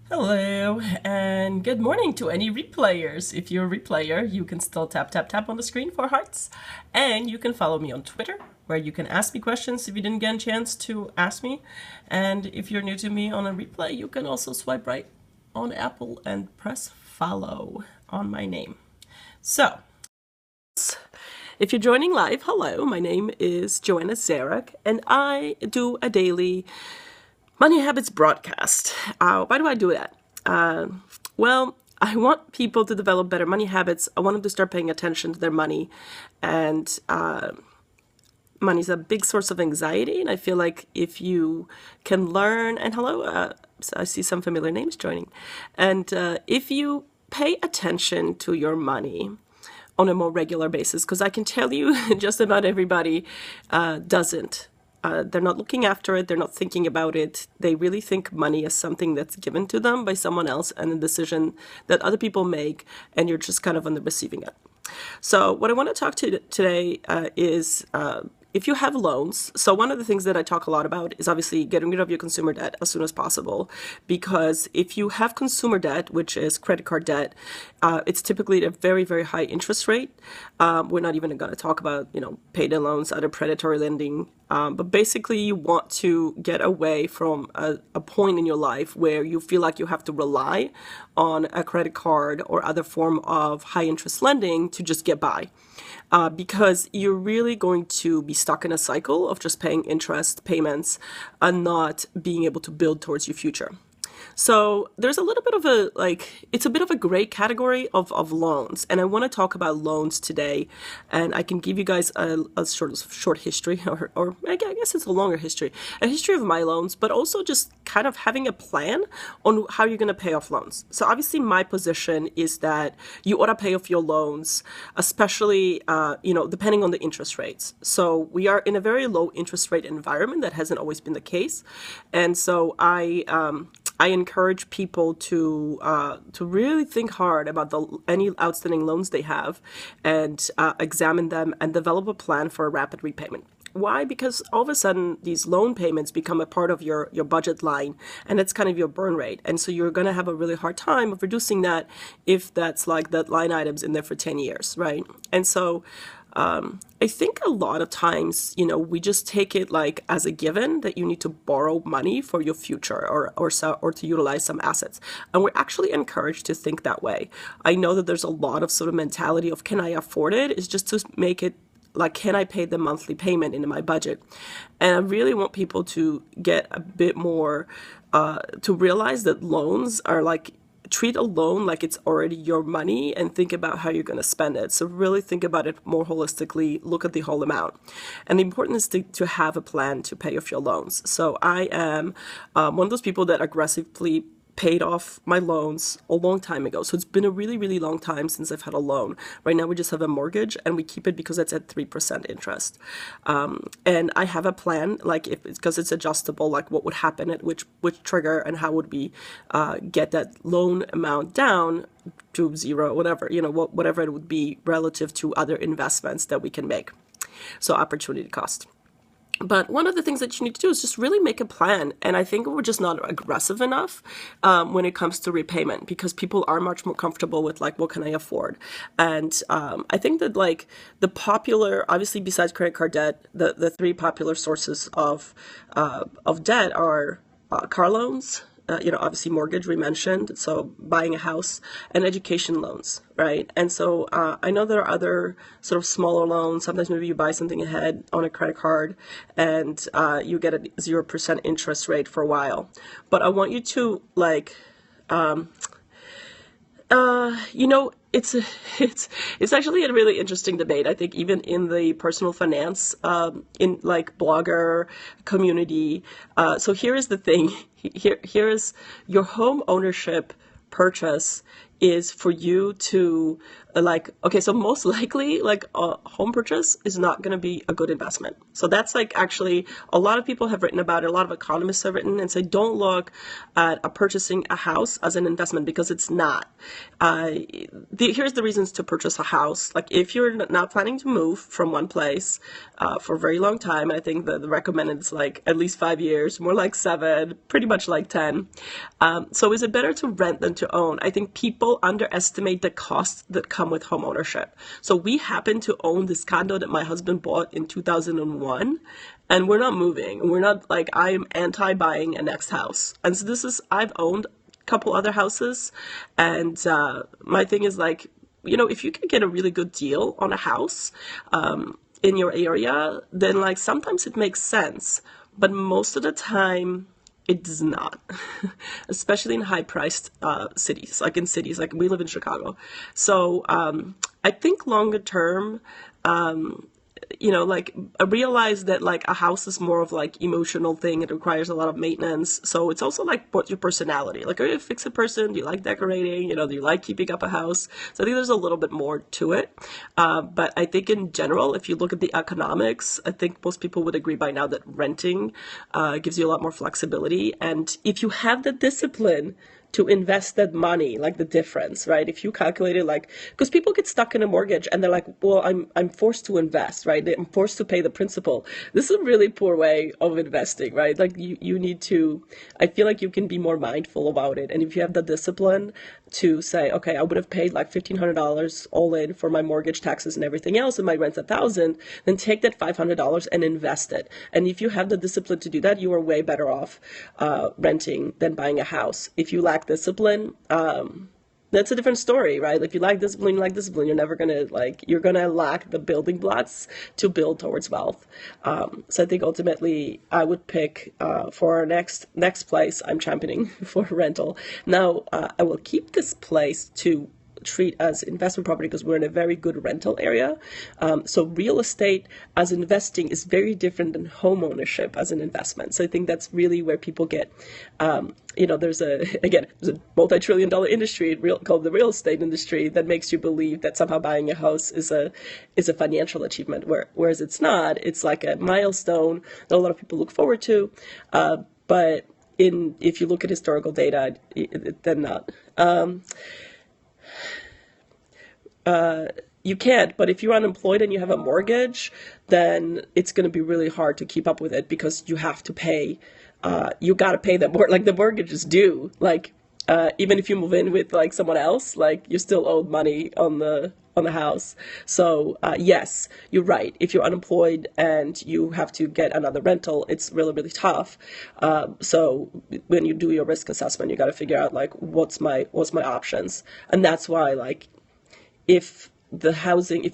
Hello and good morning to any replayers. If you're a replayer, you can still tap on the screen for hearts, and you can follow me on Twitter where you can ask me questions if you didn't get a chance to ask me. And if you're new to me on a replay, you can also swipe right on Apple and press follow on my name. So, if you're joining live, hello, my name is joannazarach and I do a daily Money Habits broadcast. Why do I do that? Well, I want people to develop better money habits. I want them to start paying attention to their money. And money's a big source of anxiety. And I feel like if you can learn, and hello, I see some familiar names joining. And if you pay attention to your money on a more regular basis, because I can tell you just about everybody doesn't. They're not looking after it. They're not thinking about it. They really think money is something that's given to them by someone else and a decision that other people make, and you're just kind of on the receiving end. So what I want to talk to today is if you have loans. So one of the things that I talk a lot about is obviously getting rid of your consumer debt as soon as possible, because if you have consumer debt, which is credit card debt, it's typically at a very, very high interest rate. We're not even going to talk about, payday loans, other predatory lending. But basically, you want to get away from a point in your life where you feel like you have to rely on a credit card or other form of high interest lending to just get by. Because you're really going to be stuck in a cycle of just paying interest payments and not being able to build towards your future. So there's a little bit of it's a bit of a gray category of loans. And I want to talk about loans today. And I can give you guys a short history, or I guess it's a longer history, a history of my loans, but also just kind of having a plan on how you're going to pay off loans. So obviously my position is that you ought to pay off your loans, especially, depending on the interest rates. So we are in a very low interest rate environment. That hasn't always been the case. And so I encourage people to really think hard about any outstanding loans they have and examine them and develop a plan for a rapid repayment. Why? Because all of a sudden these loan payments become a part of your budget line, and it's kind of your burn rate. And so you're going to have a really hard time of reducing that if that's like that line item's in there for 10 years, right? And so I think a lot of times, we just take it like as a given that you need to borrow money for your future or to utilize some assets. And we're actually encouraged to think that way. I know that there's a lot of sort of mentality of can I afford it? Is just to make it like, can I pay the monthly payment into my budget? And I really want people to get a bit more, to realize that loans are like, treat a loan like it's already your money and think about how you're going to spend it. So really think about it more holistically, look at the whole amount. And the important is to have a plan to pay off your loans. So I am one of those people that aggressively paid off my loans a long time ago. So it's been a really, really long time since I've had a loan. Right now we just have a mortgage and we keep it because it's at 3% interest. And I have a plan, like because it's adjustable, like what would happen at which trigger and how would we get that loan amount down to zero, whatever, whatever it would be relative to other investments that we can make. So opportunity cost. But one of the things that you need to do is just really make a plan. And I think we're just not aggressive enough when it comes to repayment, because people are much more comfortable with like, what can I afford? And I think that like the popular, obviously besides credit card debt, the three popular sources of debt are car loans, obviously mortgage we mentioned, so buying a house, and education loans, right? And so I know there are other sort of smaller loans. Sometimes maybe you buy something ahead on a credit card and you get a 0% interest rate for a while. But I want you to like, it's actually a really interesting debate. I think even in the personal finance, in like blogger community. So here is the thing. Here is your home ownership purchase is for you to like, okay, so most likely like a home purchase is not going to be a good investment. So that's like actually a lot of people have written about it. A lot of economists have written and say, don't look at purchasing a house as an investment because it's not. Here's the reasons to purchase a house. Like if you're not planning to move from one place for a very long time, I think the recommended is like at least 5 years, more like 7, pretty much like 10. So is it better to rent than to own? I think people underestimate the costs that come with home ownership. So we happen to own this condo that my husband bought in 2001, and we're not moving. We're not like, I am anti-buying a next house. And so I've owned a couple other houses, and my thing is like, if you can get a really good deal on a house in your area, then like sometimes it makes sense. But most of the time, it does not, especially in high-priced cities, like in cities, like we live in Chicago. So I think longer term, like I realize that like a house is more of like emotional thing. It requires a lot of maintenance. So it's also like what your personality, like are you a fix-it person? Do you like decorating? Do you like keeping up a house? So I think there's a little bit more to it. But I think in general, if you look at the economics, I think most people would agree by now that renting gives you a lot more flexibility. And if you have the discipline to invest that money, like the difference, right? If you calculate it like, because people get stuck in a mortgage and they're like, well, I'm forced to invest, right? I'm forced to pay the principal. This is a really poor way of investing, right? Like you need to, I feel like you can be more mindful about it. And if you have the discipline to say, okay, I would have paid like $1,500 all in for my mortgage, taxes, and everything else, and my rent's $1,000, then take that $500 and invest it. And if you have the discipline to do that, you are way better off renting than buying a house. If you lack discipline, that's a different story, right? If you lack discipline, you're never gonna you're gonna lack the building blocks to build towards wealth. So I think ultimately I would pick for our next place I'm championing for rental. Now I will keep this place to treat as investment property because we're in a very good rental area. So real estate as investing is very different than home ownership as an investment. So I think that's really where people get, there's a multi-trillion-dollar industry called the real estate industry that makes you believe that somehow buying a house is a financial achievement, whereas it's not. It's like a milestone that a lot of people look forward to, but if you look at historical data, then not. You can't, but if you're unemployed and you have a mortgage, then it's going to be really hard to keep up with it because you have to pay, you got to pay the mortgage is due. Even if you move in with like someone else, like you still owed money on the house. So yes, you're right. If you're unemployed and you have to get another rental, it's really, really tough. So when you do your risk assessment, you got to figure out like what's my options, and that's why if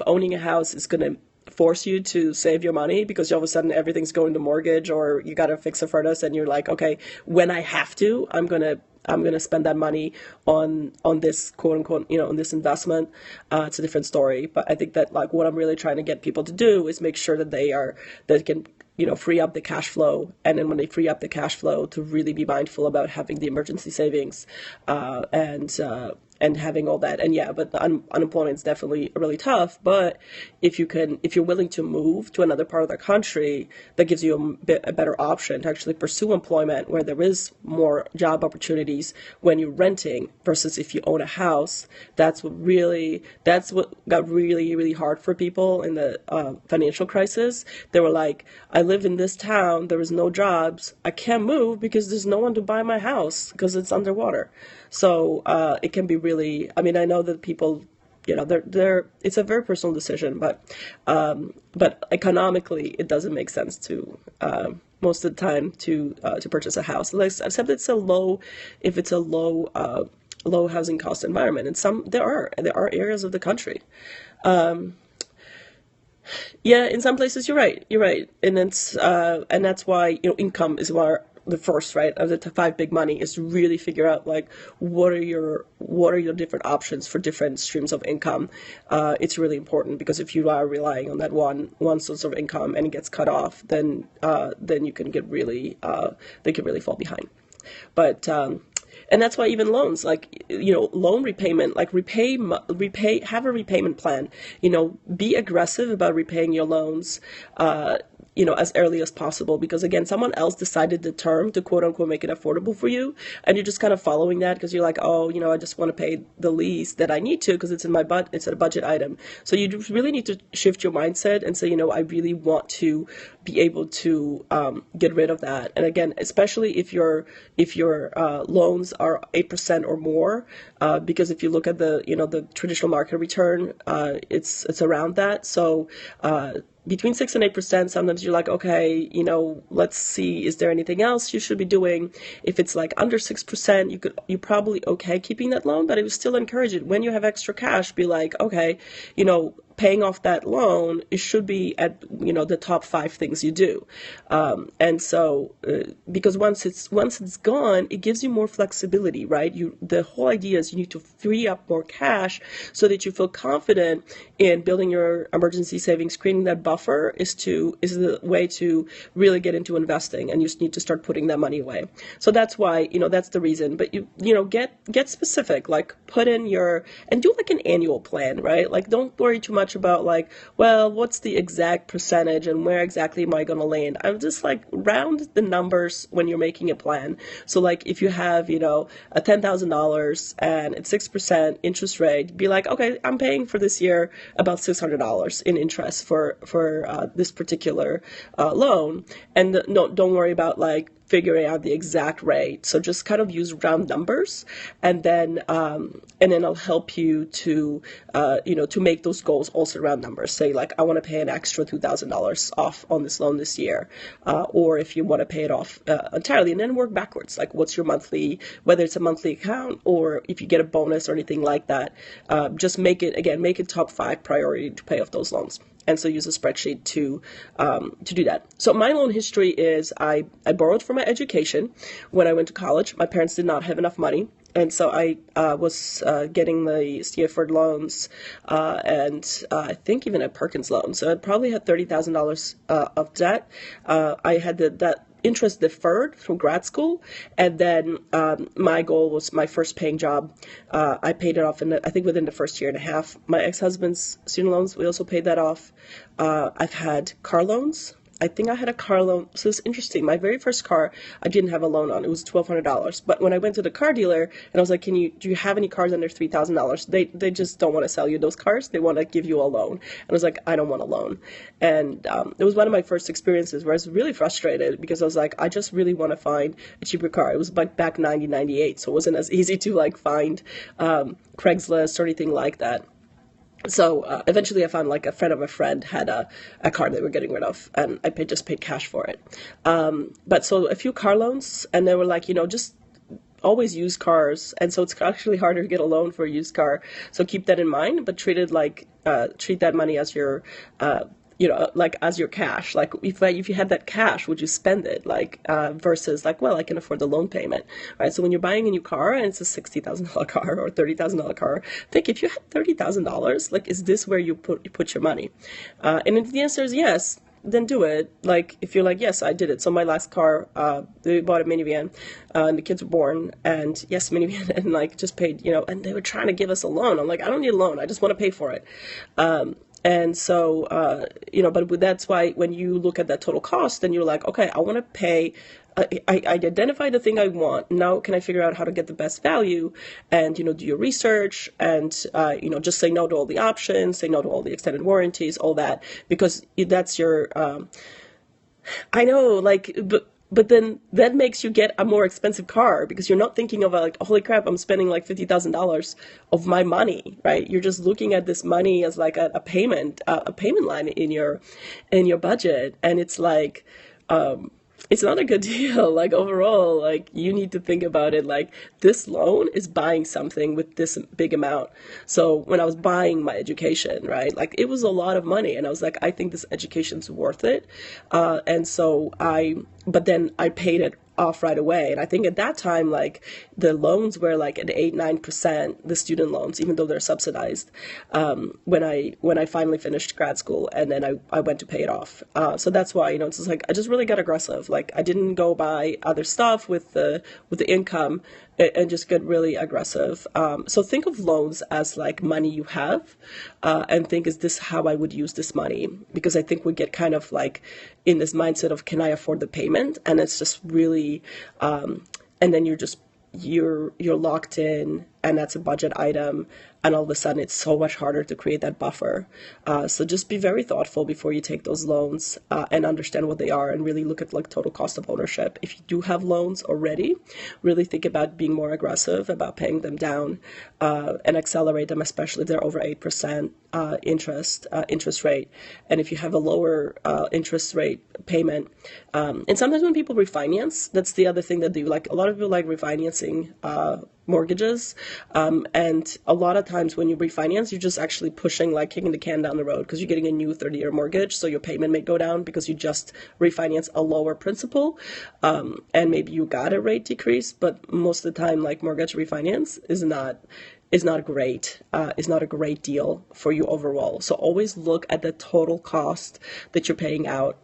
owning a house is going to force you to save your money because all of a sudden everything's going to mortgage or you got to fix a furnace and you're like, okay, when I have to, I'm going to spend that money on this quote unquote, on this investment. It's a different story. But I think that what I'm really trying to get people to do is make sure that they can free up the cash flow. And then when they free up the cash flow, to really be mindful about having the emergency savings, and having all that. And yeah, but the unemployment is definitely really tough. But if you're willing to move to another part of the country, that gives you a better option to actually pursue employment where there is more job opportunities when you're renting versus if you own a house. That's what got really, really hard for people in the financial crisis. They were like, I live in this town, there is no jobs, I can't move because there's no one to buy my house because it's underwater. So it can be really, I know that people, it's a very personal decision, but economically it doesn't make sense to most of the time to purchase a house, except if it's a low housing cost environment. And there are areas of the country. Yeah, in some places you're right, and that's why income is the first, right, of the 5 big money is to really figure out what are your different options for different streams of income. It's really important because if you are relying on that one source of income and it gets cut off, then you can get really they can really fall behind. But And that's why even loans, like, loan repayment, like have a repayment plan, be aggressive about repaying your loans, as early as possible, because again, someone else decided the term to quote unquote make it affordable for you, and you're just kind of following that because you're like, oh, I just want to pay the least that I need to because it's in my it's a budget item. So you really need to shift your mindset and say, I really want to be able to get rid of that. And again, especially if your loans are 8% or more, because if you look at the traditional market return, it's around that. So between 6 and 8%, sometimes you're like, okay, let's see, is there anything else you should be doing? If it's like under 6%, you're probably okay keeping that loan, but I would still encourage it. When you have extra cash, be like, okay, paying off that loan, it should be at, the top 5 things you do. And so, because once it's gone, it gives you more flexibility, right? The whole idea is you need to free up more cash so that you feel confident in building your emergency savings. Creating that buffer is the way to really get into investing, and you just need to start putting that money away. So that's why, that's the reason. But get specific, like put in and do like an annual plan, right? Like don't worry too much about like, well, what's the exact percentage and where exactly am I going to land? I'm just like round the numbers when you're making a plan. So like if you have, a $10,000 and it's 6% interest rate, be like, okay, I'm paying for this year about $600 in interest for this particular loan. And no, don't worry about like figuring out the exact rate. So just kind of use round numbers, and then it'll help you to make those goals also round numbers. Say like, I want to pay an extra $2,000 off on this loan this year, or if you want to pay it off entirely, and then work backwards. Like, what's your monthly, whether it's a monthly account or if you get a bonus or anything like that, just make it top 5 priority to pay off those loans. And so use a spreadsheet to do that. So my loan history is I borrowed for my education when I went to college. My parents did not have enough money. And so I was getting the Stieford loans and I think even a Perkins loan. So I probably had $30,000 of debt. I had that interest deferred from grad school, and then my goal was my first paying job. I paid it off I think within the first year and a half. My ex-husband's student loans, we also paid that off. I've had car loans. I think I had a car loan. So it's interesting. My very first car, I didn't have a loan on. It was $1,200. But when I went to the car dealer and I was like, do you have any cars under $3,000? They just don't want to sell you those cars. They want to give you a loan. And I was like, I don't want a loan. And it was one of my first experiences where I was really frustrated because I was like, I just really want to find a cheaper car. It was like back 1998, so it wasn't as easy to like find Craigslist or anything like that. So eventually I found like a friend of a friend had a car they were getting rid of, and I just paid cash for it. But so a few car loans, and they were like, just always used cars. And so it's actually harder to get a loan for a used car. So keep that in mind, but treat that money as your, like as your cash. Like if you had that cash, would you spend it? Like versus like, well, I can afford the loan payment, right? So when you're buying a new car and it's a $60,000 car or $30,000 car, think if you had $30,000, like, is this where you put your money? And if the answer is yes, then do it. Like if you're like, yes, I did it. So my last car, they bought a minivan, and the kids were born, and yes, minivan, and like just paid, and they were trying to give us a loan. I'm like, I don't need a loan. I just want to pay for it. And so, but that's why when you look at that total cost, then you're like, okay, I want to pay. I identify the thing I want. Now can I figure out how to get the best value and, do your research and, just say no to all the options, say no to all the extended warranties, all that, because that's your, I know, like, but then that makes you get a more expensive car because you're not thinking of like, holy crap, I'm spending like $50,000 of my money, right? You're just looking at this money as like a payment line in your budget. And it's like, it's not a good deal. Like overall, like you need to think about it like this loan is buying something with this big amount. So when I was buying my education, right, like it was a lot of money, and I was like, I think this education's worth it. But then I paid it off right away. And I think at that time, like the loans were like at 8-9%, the student loans, even though they're subsidized, when I finally finished grad school, and then I went to pay it off. So that's why, it's just like, I just really got aggressive. Like I didn't go buy other stuff with the income, and just get really aggressive. So think of loans as like money you have, and think, is this how I would use this money? Because I think we get kind of like in this mindset of, can I afford the payment? And it's just really, and then you're locked in, and that's a budget item, and all of a sudden it's so much harder to create that buffer. So just be very thoughtful before you take those loans, and understand what they are, and really look at like total cost of ownership. If you do have loans already, really think about being more aggressive about paying them down, and accelerate them, especially if they're over 8% interest rate. And if you have a lower interest rate payment, and sometimes when people refinance, that's the other thing that they like. A lot of people like refinancing mortgages, and a lot of times when you refinance, you're just actually pushing, like kicking the can down the road, because you're getting a new 30-year mortgage, so your payment may go down because you just refinance a lower principal, and maybe you got a rate decrease, but most of the time, like mortgage refinance is not great, is not a great deal for you overall. So always look at the total cost that you're paying out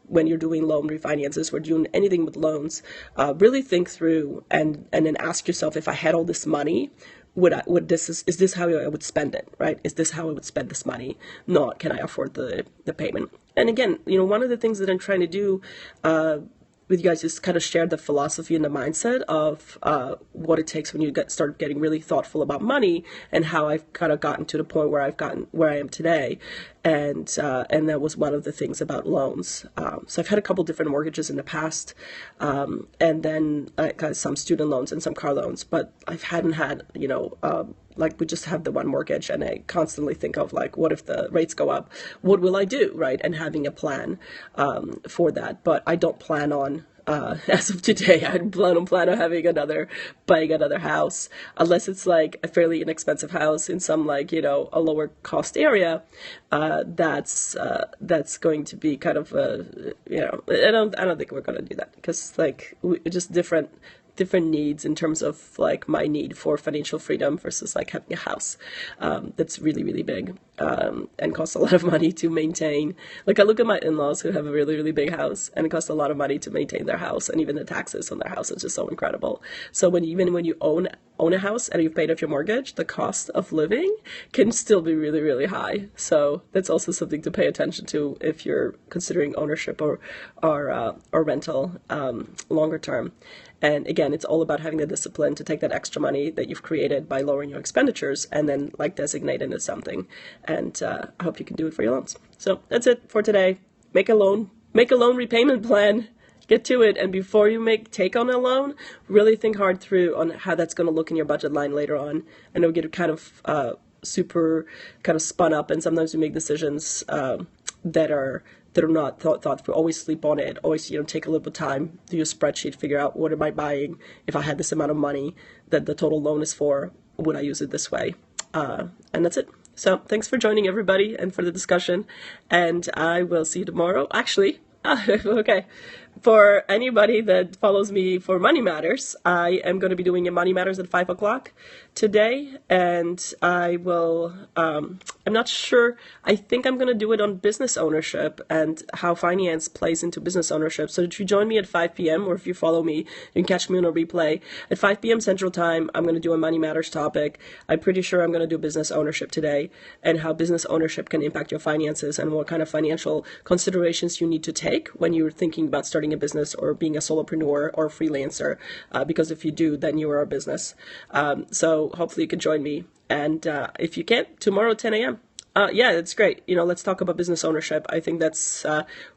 when you're doing loan refinances or doing anything with loans. Really think through and then ask yourself, if I had all this money, is this how I would spend it, right? Is this how I would spend this money? Not, can I afford the payment? And again, one of the things that I'm trying to do with you guys is kind of share the philosophy and the mindset of what it takes when you start getting really thoughtful about money, and how I've kind of gotten to the point where where I am today. And that was one of the things about loans. So I've had a couple different mortgages in the past, and then I got some student loans and some car loans, but I hadn't had, like we just have the one mortgage, and I constantly think of like, what if the rates go up? What will I do, right? And having a plan for that. But I don't plan on, as of today, I don't plan on buying another house, unless it's like a fairly inexpensive house in some like, a lower cost area. That's going to be kind of I don't think we're going to do that, because like just different needs in terms of like my need for financial freedom versus like having a house that's really, really big and costs a lot of money to maintain. Like I look at my in-laws who have a really, really big house, and it costs a lot of money to maintain their house, and even the taxes on their house is just so incredible. So when you own a house and you've paid off your mortgage, the cost of living can still be really, really high. So that's also something to pay attention to if you're considering ownership or rental longer term. And again, it's all about having the discipline to take that extra money that you've created by lowering your expenditures and then like designate into something. And I hope you can do it for your loans. So that's it for today. Make a loan repayment plan. Get to it. And before you take on a loan, really think hard through on how that's going to look in your budget line later on. I know we get kind of super kind of spun up, and sometimes we make decisions that are not thought through. Always sleep on it. Always, take a little bit of time, do a spreadsheet, figure out, what am I buying? If I had this amount of money that the total loan is for, would I use it this way? And that's it. So thanks for joining, everybody, and for the discussion. And I will see you tomorrow. Actually, okay. For anybody that follows me for Money Matters, I am going to be doing a Money Matters at 5 o'clock today, and I will, I'm not sure, I think I'm going to do it on business ownership and how finance plays into business ownership. So if you join me at 5 p.m. or if you follow me, you can catch me on a replay. At 5 p.m. Central Time, I'm going to do a Money Matters topic. I'm pretty sure I'm going to do business ownership today, and how business ownership can impact your finances, and what kind of financial considerations you need to take when you're thinking about starting a business or being a solopreneur or freelancer, because if you do, then you are a business. So hopefully you can join me. And if you can't, tomorrow 10 a.m. Yeah, that's great. Let's talk about business ownership. I think that's,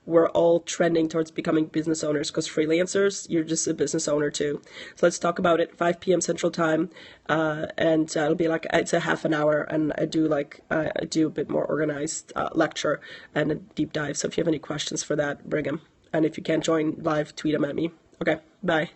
we're all trending towards becoming business owners, because freelancers, you're just a business owner too. So let's talk about it, 5 p.m. Central Time. And it'll be like, it's a half an hour, and I do a bit more organized lecture and a deep dive. So if you have any questions for that, bring them. And if you can't join live, tweet them at me. Okay, bye.